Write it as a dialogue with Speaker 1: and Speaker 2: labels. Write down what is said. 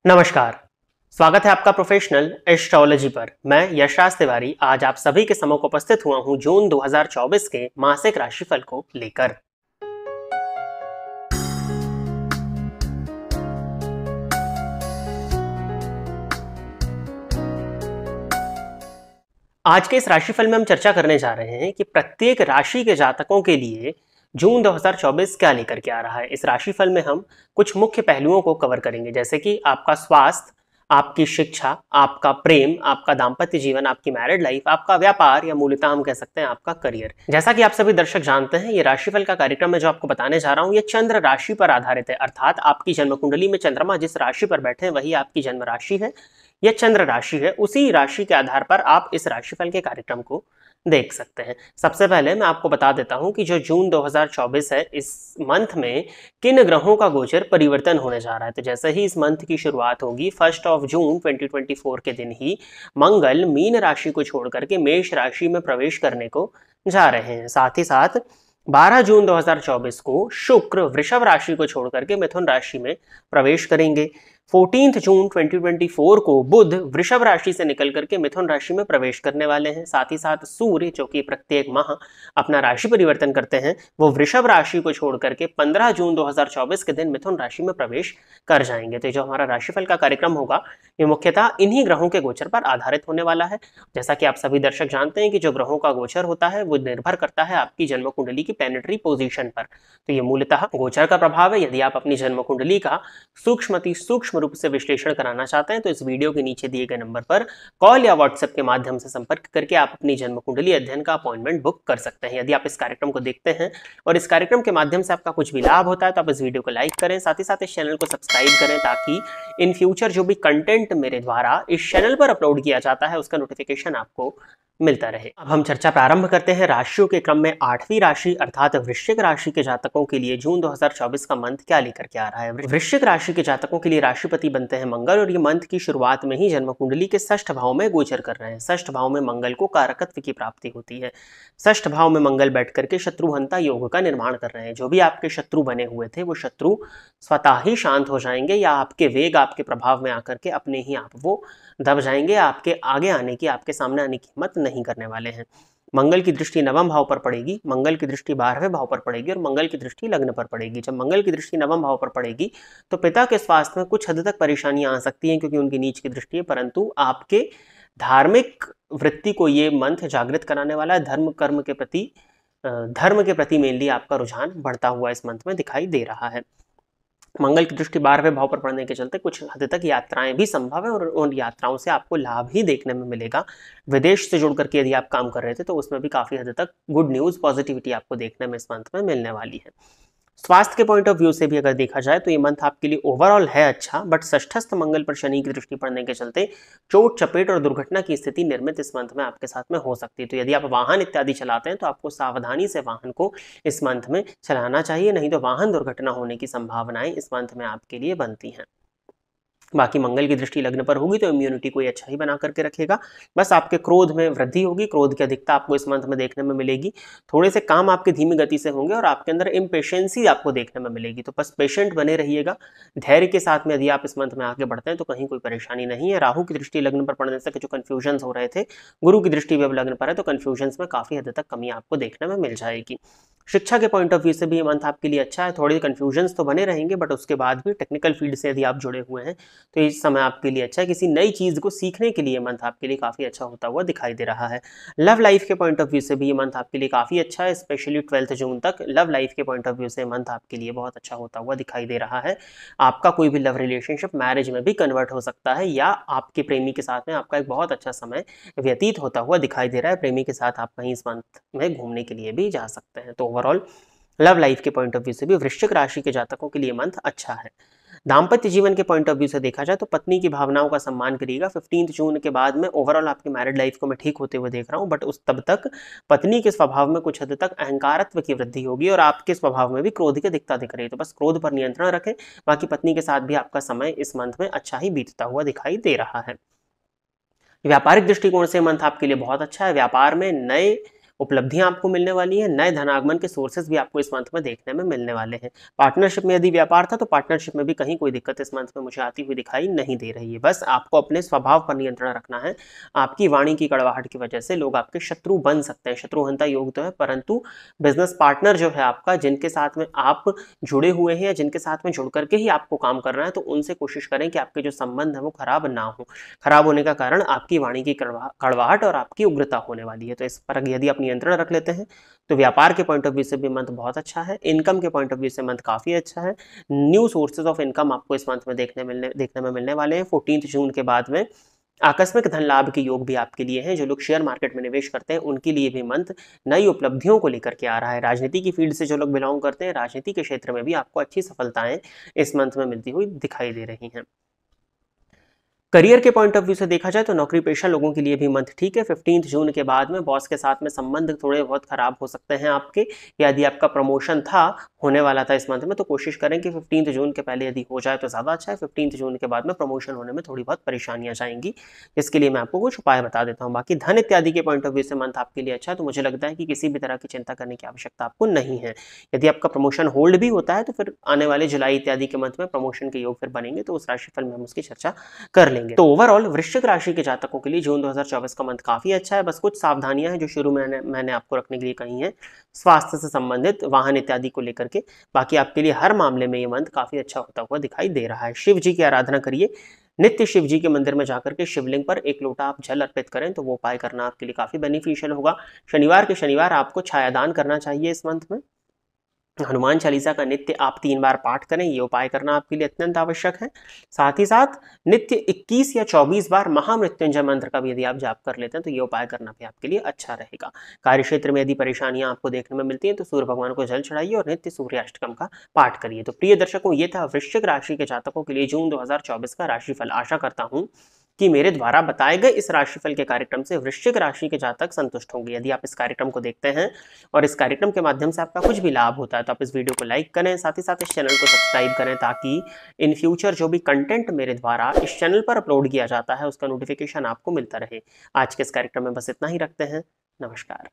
Speaker 1: नमस्कार। स्वागत है आपका प्रोफेशनल एस्ट्रोलॉजी पर। मैं यशराज तिवारी आज आप सभी के सम्मुख उपस्थित हुआ हूं जून 2024 के मासिक राशिफल को लेकर। आज के इस राशिफल में हम चर्चा करने जा रहे हैं कि प्रत्येक राशि के जातकों के लिए जून 2024 क्या लेकर के आ रहा है। इस राशिफल में हम कुछ मुख्य पहलुओं को कवर करेंगे, जैसे कि आपका स्वास्थ्य, आपकी शिक्षा, आपका प्रेम, आपका दाम्पत्य जीवन, आपकी मैरिड लाइफ, आपका व्यापार या मूलतः हम कह सकते हैं आपका करियर। जैसा कि आप सभी दर्शक जानते हैं, ये राशिफल का कार्यक्रम मैं जो आपको बताने जा रहा हूँ ये चंद्र राशि पर आधारित है, अर्थात आपकी जन्म कुंडली में चंद्रमा जिस राशि पर बैठे हैं वही आपकी जन्म राशि है, यह चंद्र राशि है। उसी राशि के आधार पर आप इस राशिफल के कार्यक्रम को देख सकते हैं। सबसे पहले मैं आपको बता देता हूं कि जो जून 2024 है, इस मंथ में किन ग्रहों का गोचर परिवर्तन होने जा रहा है। तो जैसे ही इस मंथ की शुरुआत होगी 1 जून 2024 के दिन ही मंगल मीन राशि को छोड़ करके मेष राशि में प्रवेश करने को जा रहे हैं। साथ ही साथ 12 जून 2024 को शुक्र वृषभ राशि को छोड़ करके मिथुन राशि में प्रवेश करेंगे। 14 जून 2024 को बुध वृषभ राशि से निकल करके मिथुन राशि में प्रवेश करने वाले हैं। साथ ही साथ सूर्य, जो कि प्रत्येक माह अपना राशि परिवर्तन करते हैं, वो वृषभ राशि को छोड़ करके 15 जून 2024 के दिन मिथुन राशि में प्रवेश कर जाएंगे। तो जो हमारा राशिफल का कार्यक्रम होगा ये मुख्यतः इन्हीं ग्रहों के गोचर पर आधारित होने वाला है। जैसा कि आप सभी दर्शक जानते हैं कि जो ग्रहों का गोचर होता है वो निर्भर करता है आपकी जन्म कुंडली की प्लैनेटरी पोजीशन पर। तो ये मूलतः गोचर का प्रभाव है। यदि आप अपनी जन्म कुंडली का सूक्ष्म रूप से विश्लेषण कराना चाहते हैं तो इस वीडियो के नीचे दिए गए नंबर पर कॉल या व्हाट्सएप के माध्यम से संपर्क करके आप अपनी जन्म कुंडली अध्ययन का अपॉइंटमेंट बुक कर सकते हैं। यदि आप इस कार्यक्रम को देखते हैं और इस कार्यक्रम के माध्यम से आपका कुछ भी लाभ होता है तो आप इस वीडियो को लाइक करें, साथ ही साथ इस चैनल को सब्सक्राइब करें, ताकि इन फ्यूचर जो भी कंटेंट मेरे द्वारा इस चैनल पर अपलोड किया जाता है उसका नोटिफिकेशन आपको मिलता रहे। अब हम चर्चा प्रारंभ करते हैं राशियों के क्रम में। 8वीं राशि अर्थात वृश्चिक राशि के जातकों के लिए जून 2024 का मंथ क्या लेकर के आ रहा है। वृश्चिक राशि के जातकों के लिए राशिपति बनते हैं मंगल, और ये मंथ की शुरुआत में ही जन्म कुंडली के षष्ठ भाव में गोचर कर रहे हैं। षष्ठ भाव में मंगल को कारकत्व की प्राप्ति होती है। षष्ठ भाव में मंगल बैठ करके शत्रुहंता योग का निर्माण कर रहे हैं। जो भी आपके शत्रु बने हुए थे वो शत्रु स्वतः ही शांत हो जाएंगे, या आपके वेग, आपके प्रभाव में आकर के अपने ही आप वो दब जाएंगे। आपके आगे आने की, आपके सामने आने की हिम्मत नहीं करने वाले हैं। मंगल की दृष्टि नवम भाव पर पड़ेगी, मंगल की दृष्टि 12वें भाव पर पड़ेगी, और मंगल की दृष्टि लग्न पर पड़ेगी। जब मंगल की दृष्टि नवम भाव पर पड़ेगी तो पिता के स्वास्थ्य में कुछ हद तक परेशानियां आ सकती हैं, क्योंकि उनकी नीच की दृष्टि है, परंतु आपके धार्मिक वृत्ति को ये मंथ जागृत कराने वाला है। धर्म के प्रति मेनली आपका रुझान बढ़ता हुआ इस मंथ में दिखाई दे रहा है। मंगल की दृष्टि 12वें भाव पर पड़ने के चलते कुछ हद तक यात्राएं भी संभव है, और उन यात्राओं से आपको लाभ ही देखने में मिलेगा। विदेश से जुड़ करके यदि आप काम कर रहे थे तो उसमें भी काफी हद तक गुड न्यूज, पॉजिटिविटी आपको देखने में इस मंथ में मिलने वाली है। स्वास्थ्य के पॉइंट ऑफ व्यू से भी अगर देखा जाए तो ये मंथ आपके लिए ओवरऑल है अच्छा, बट षष्ठस्थ मंगल पर शनि की दृष्टि पड़ने के चलते चोट चपेट और दुर्घटना की स्थिति निर्मित इस मंथ में आपके साथ में हो सकती है। तो यदि आप वाहन इत्यादि चलाते हैं तो आपको सावधानी से वाहन को इस मंथ में चलाना चाहिए, नहीं तो वाहन दुर्घटना होने की संभावनाएं इस मंथ में आपके लिए बनती हैं। बाकी मंगल की दृष्टि लग्न पर होगी तो इम्यूनिटी को अच्छा ही बना करके रखेगा। बस आपके क्रोध में वृद्धि होगी, क्रोध की अधिकता आपको इस मंथ में देखने में मिलेगी। थोड़े से काम आपके धीमी गति से होंगे और आपके अंदर इम्पेशेंसी आपको देखने में मिलेगी। तो बस पेशेंट बने रहिएगा, धैर्य के साथ में यदि आप इस मंथ में आगे बढ़ते हैं तो कहीं कोई परेशानी नहीं है। राहु की दृष्टि लग्न पर पड़ने से जो कन्फ्यूजन हो रहे थे, गुरु की दृष्टि भी अब लग्न पर है, तो कन्फ्यूजन में काफी हद तक कमी आपको देखने में मिल जाएगी। शिक्षा के पॉइंट ऑफ व्यू से भी ये मंथ आपके लिए अच्छा है। थोड़े कन्फ्यूजन्स तो बने रहेंगे, बट उसके बाद भी टेक्निकल फील्ड से यदि आप जुड़े हुए हैं तो इस समय आपके लिए अच्छा है। किसी नई चीज को सीखने के लिए मंथ आपके लिए काफी अच्छा होता हुआ दिखाई दे रहा है। लव लाइफ के पॉइंट ऑफ व्यू से भी ये मंथ आपके लिए काफी अच्छा है। स्पेशली 12 जून तक लव लाइफ के पॉइंट ऑफ व्यू से मंथ आपके लिए बहुत अच्छा होता हुआ दिखाई दे रहा है। आपका कोई भी लव रिलेशनशिप मैरिज में भी कन्वर्ट हो सकता है, या आपके प्रेमी के साथ में आपका एक बहुत अच्छा समय व्यतीत होता हुआ दिखाई दे रहा है। प्रेमी के साथ आप कहीं इस मंथ में घूमने के लिए भी जा सकते हैं। तो ओवरऑल लव लाइफ के पॉइंट ऑफ व्यू से भी वृश्चिक राशि के जातकों के लिए मंथ अच्छा है। दाम्पत्य जीवन के पॉइंट ऑफ व्यू से देखा जाए तो पत्नी की भावनाओं का सम्मान करिएगा। 15 जून के बाद में ओवरऑल आपकी मैरिड लाइफ को मैं ठीक होते हुए देख रहा हूं, बट उस तब तक पत्नी के स्वभाव में कुछ हद तक अहंकारत्व की वृद्धि होगी, और आपके स्वभाव में भी क्रोध की दिखता दिख रही है। तो बस क्रोध पर नियंत्रण रखें। बाकी पत्नी के साथ भी आपका समय इस मंथ में अच्छा ही बीतता हुआ दिखाई दे रहा है। व्यापारिक दृष्टिकोण से मंथ आपके लिए बहुत अच्छा है। व्यापार में नए उपलब्धियां आपको मिलने वाली हैं, नए धनागमन के सोर्सेज भी आपको इस मंथ में देखने में मिलने वाले हैं। पार्टनरशिप में यदि व्यापार था तो पार्टनरशिप में भी कहीं कोई दिक्कत इस मंथ में मुझे आती हुई दिखाई नहीं दे रही है। बस आपको अपने स्वभाव पर नियंत्रण रखना है। आपकी वाणी की कड़वाहट की वजह से लोग आपके शत्रु बन सकते हैं। शत्रुहंता योग तो है, परंतु बिजनेस पार्टनर जो है आपका, जिनके साथ में आप जुड़े हुए हैं या जिनके साथ में जुड़ करके ही आपको काम करना है, तो उनसे कोशिश करें कि आपके जो संबंध है वो खराब ना हो। खराब होने का कारण आपकी वाणी की कड़वाहट और आपकी उग्रता होने वाली है। तो इस पर यदि आप नियंत्रण रख लेते हैं तो व्यापार के पॉइंट ऑफ व्यू से भी मंथ बहुत अच्छा है। इनकम के पॉइंट ऑफ व्यू से मंथ काफी अच्छा है। न्यू सोर्सेज ऑफ इनकम आपको इस मंथ में देखने में मिलने वाले हैं। 14 जून के बाद में आकस्मिक धन लाभ के योग भी आपके लिए हैं। जो लोग शेयर मार्केट में निवेश करते हैं उनके लिए भी मंथ नई उपलब्धियों को लेकर के आ रहा है। राजनीति की फील्ड से जो लोग बिलोंग करते हैं, राजनीति के क्षेत्र में भी आपको अच्छी सफलताएं इस मंथ में मिलती हुई दिखाई दे रही हैं। करियर के पॉइंट ऑफ व्यू से देखा जाए तो नौकरी पेशा लोगों के लिए भी मंथ ठीक है। 15 जून के बाद में बॉस के साथ में संबंध थोड़े बहुत खराब हो सकते हैं आपके। यदि आपका प्रमोशन था, होने वाला था इस मंथ में, तो कोशिश करें कि 15 जून के पहले यदि हो जाए तो ज़्यादा अच्छा है। 15 जून के बाद में प्रमोशन होने में थोड़ी बहुत परेशानियां जाएंगी, जिसके लिए मैं आपको कुछ उपाय बता देता हूँ। बाकी धन इत्यादि के पॉइंट ऑफ व्यू से मंथ आपके लिए अच्छा है, तो मुझे लगता है कि किसी भी तरह की चिंता करने की आवश्यकता आपको नहीं है। यदि आपका प्रमोशन होल्ड भी होता है तो फिर आने वाले जुलाई इत्यादि के मंथ में प्रमोशन के योग फिर बनेंगे, तो उस राशिफल में हम उसकी चर्चा कर लेंगे। तो ओवरऑल वृश्चिक राशि के जातकों के लिए जून 2024 का मंथ काफी अच्छा है। बस कुछ सावधानियां हैं जो शुरू में मैंने आपको रखने के लिए कही हैं, स्वास्थ्य से संबंधित, वाहन इत्यादि को लेकर के। बाकी आपके लिए हर मामले में ये मंथ काफी अच्छा होता हुआ दिखाई दे रहा है। शिव जी की आराधना करिए। नित्य शिव जी के मंदिर में जाकर के शिवलिंग पर एक लोटा आप जल अर्पित करें तो वो उपाय करना आपके लिए काफी बेनिफिशियल होगा। शनिवार के शनिवार आपको छायादान करना चाहिए इस मंथ में। हनुमान चालीसा का नित्य आप 3 बार पाठ करें, ये उपाय करना आपके लिए अत्यंत आवश्यक है। साथ ही साथ नित्य 21 या 24 बार महामृत्युंजय मंत्र का भी यदि आप जाप कर लेते हैं तो ये उपाय करना भी आपके लिए अच्छा रहेगा। कार्य क्षेत्र में यदि परेशानियां आपको देखने में मिलती हैं तो सूर्य भगवान को जल चढ़ाइए और नित्य सूर्याष्टकम का पाठ करिए। तो प्रिय दर्शकों, ये था वृश्चिक राशि के जातकों के लिए जून 2024 का राशिफल। आशा करता हूं कि मेरे द्वारा बताए गए इस राशिफल के कार्यक्रम से वृश्चिक राशि के जातक संतुष्ट होंगे। यदि आप इस कार्यक्रम को देखते हैं और इस कार्यक्रम के माध्यम से आपका कुछ भी लाभ होता है तो आप इस वीडियो को लाइक करें, साथ ही साथ इस चैनल को सब्सक्राइब करें, ताकि इन फ्यूचर जो भी कंटेंट मेरे द्वारा इस चैनल पर अपलोड किया जाता है उसका नोटिफिकेशन आपको मिलता रहे। आज के इस कार्यक्रम में बस इतना ही रखते हैं। नमस्कार।